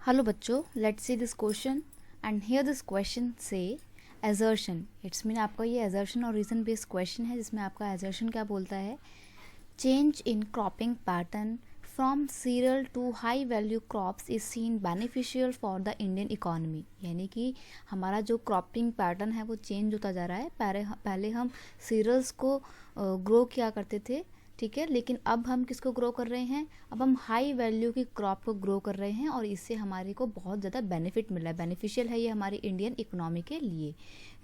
Hello बच्चों, let's see this question and here this question say assertion. It's mean आपका ये assertion और reason based question है जिसमें आपका assertion क्या बोलता है, change in cropping pattern from cereal to high value crops is seen beneficial for the Indian economy. यानी कि हमारा जो क्रॉपिंग पैटर्न है वो चेंज होता जा रहा है. पहले हम सीरियल्स को ग्रो किया करते थे, ठीक है, लेकिन अब हम किसको ग्रो कर रहे हैं, अब हम हाई वैल्यू की क्रॉप को ग्रो कर रहे हैं और इससे हमारे को बहुत ज़्यादा बेनिफिट मिल रहा है, बेनिफिशियल है ये हमारी इंडियन इकोनॉमी के लिए.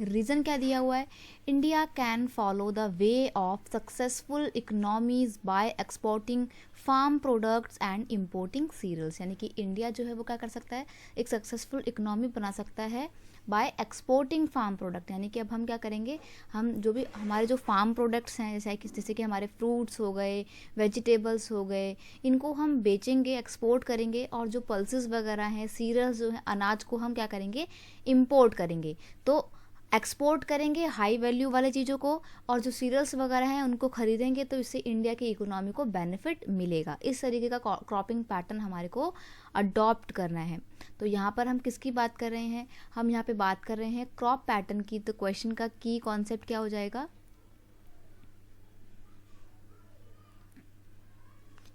रीज़न क्या दिया हुआ है, India can follow the way of successful economies by exporting farm products and importing cereals. यानी कि इंडिया जो है वो क्या कर सकता है, एक सक्सेसफुल इकोनॉमी बना सकता है बाय एक्सपोर्टिंग फार्म प्रोडक्ट. यानी कि अब हम क्या करेंगे, हम जो भी हमारे जो फार्म प्रोडक्ट्स हैं जैसे कि हमारे फ्रूट्स हो गए, वेजिटेबल्स हो गए, इनको हम बेचेंगे, एक्सपोर्ट करेंगे और जो पल्सेस वगैरह हैं, सीरियल्स जो हैं, अनाज को हम क्या करेंगे, इम्पोर्ट करेंगे. तो एक्सपोर्ट करेंगे हाई वैल्यू वाले चीज़ों को और जो सीरियल्स वगैरह हैं उनको खरीदेंगे, तो इससे इंडिया की इकोनॉमी को बेनिफिट मिलेगा. इस तरीके का क्रॉपिंग पैटर्न हमारे को अडॉप्ट करना है. तो यहाँ पर हम किसकी बात कर रहे हैं, हम यहाँ पे बात कर रहे हैं क्रॉप पैटर्न की. तो क्वेश्चन का की कॉन्सेप्ट क्या हो जाएगा,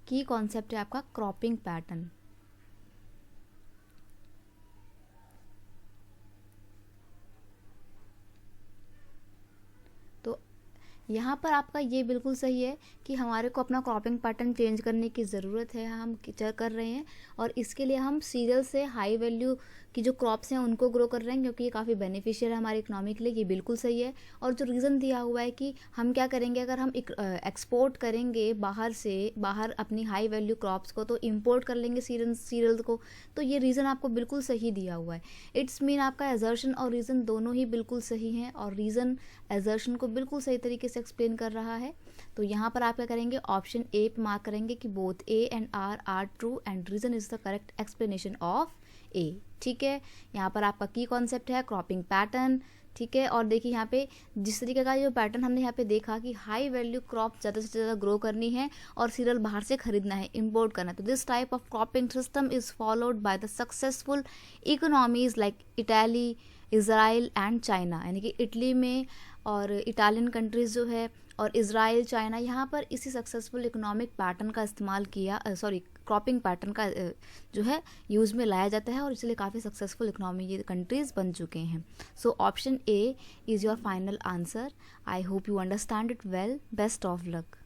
की कॉन्सेप्ट है आपका क्रॉपिंग पैटर्न. तो यहाँ पर आपका ये बिल्कुल सही है कि हमारे को अपना क्रॉपिंग पैटर्न चेंज करने की ज़रूरत है, हम कर रहे हैं और इसके लिए हम सीरियल से हाई वैल्यू की जो क्रॉप्स हैं उनको ग्रो कर रहे हैं क्योंकि ये काफ़ी बेनिफिशियल है हमारी इकोनॉमी के लिए. ये बिल्कुल सही है. और जो रीज़न दिया हुआ है कि हम क्या करेंगे, अगर हम एक्सपोर्ट करेंगे बाहर अपनी हाई वैल्यू क्रॉप्स को, तो इम्पोर्ट कर लेंगे सीरियल को. तो ये रीज़न आपको बिल्कुल सही दिया हुआ है. इट्स मीन आपका एजर्शन और रीज़न दोनों ही बिल्कुल सही हैं और रीज़न एजर्शन को बिल्कुल सही तरीके से एक्सप्लेन कर रहा है. तो यहाँ पर आप क्या करेंगे, ऑप्शन ए पे मार्क करेंगे कि both A and R true and reason is the correct explanation of A. ठीक है, यहाँ पर आपका की कॉन्सेप्ट है क्रॉपिंग पैटर्न. ठीक है, और देखिए यहाँ पे जिस तरीके का जो पैटर्न हमने यहाँ पे देखा कि हाई वैल्यू क्रॉप ज़्यादा से ज़्यादा ग्रो करनी है और सीरियल बाहर से खरीदना है, इम्पोर्ट करना है. तो this type of cropping system is followed by the successful economies like Italy, Israel and China. यानी कि इटली में और इटालियन कंट्रीज़ जो है और इज़राइल, चाइना, यहाँ पर इसी सक्सेसफुल इकोनॉमिक पैटर्न का इस्तेमाल किया, क्रॉपिंग पैटर्न का जो है यूज़ में लाया जाता है और इसलिए काफ़ी सक्सेसफुल इकोनॉमी ये कंट्रीज़ बन चुके हैं. So option A is your final answer. I hope you understand it well. Best of luck.